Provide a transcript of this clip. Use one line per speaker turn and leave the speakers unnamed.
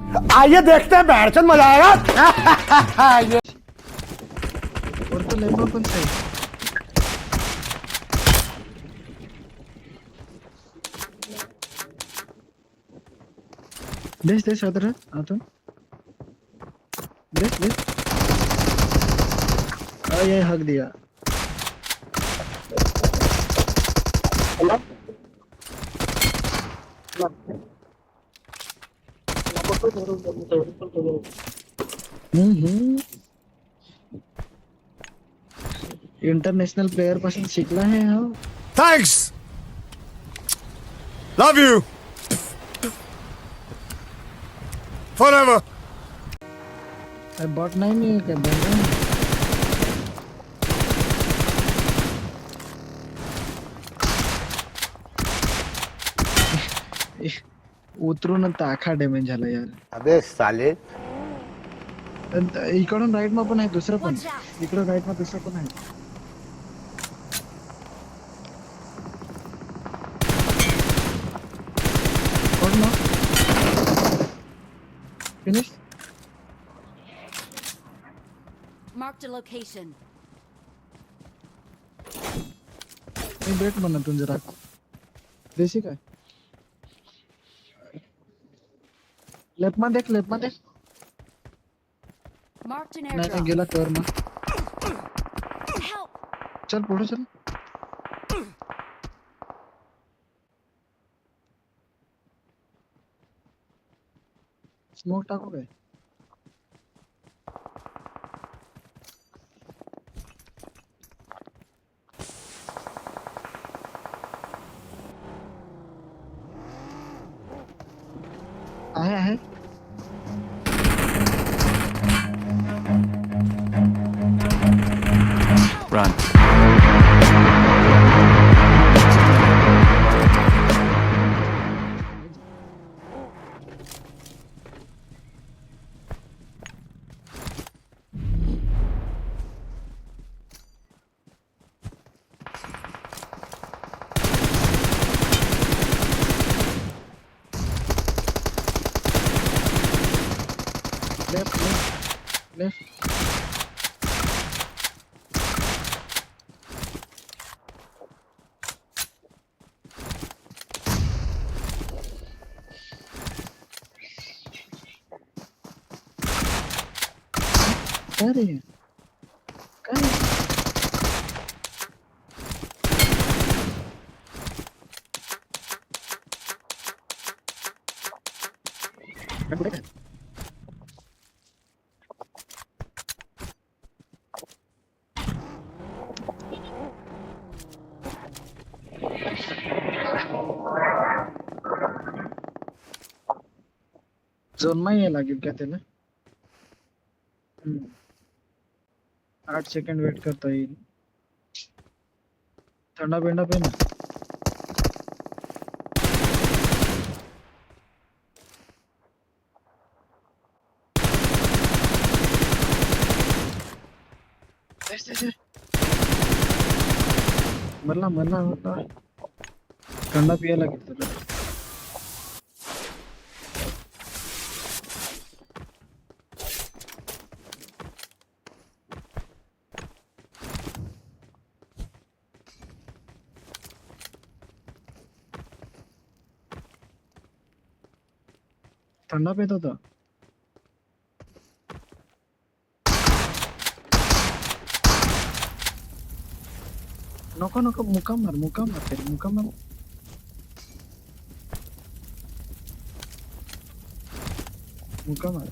आइए देखते हैं बैठचंद मजा आएगा। ये
और तो लेबो पण सही देश अदर आतून देश ये हक दिया इंटरनेशनल प्लेयर पासून शिकला है हा
थैंक्स, लव यू फॉरएवर।
बॉट नाही मी काय बंद उतरून ताखा डॅमेज झाला यार।
अबे साले,
इकडून राईट मा पण आहे दुसरं पण इकडून राईट मा दुसरं पण आहे कोण ना फिनिश
Marked a location.
मी ब्रेक म्हणा तू जरा देशी काय लेफ्ट मा देख
Marked an
नाही
airdrop.
गेला कर मा
Help!
चल पुढे चल स्मोक टाकू काय आहे
Run.
लेफ्ट अरे काय जोन में ये लागेल क्या त्याला 8 सेकंड वेट करता येईल थंडा बिंडा पे ना मरला थंडा पिया लागेल तुला थंडा पित होता नको मुका मार फिर मुका मार मुका मार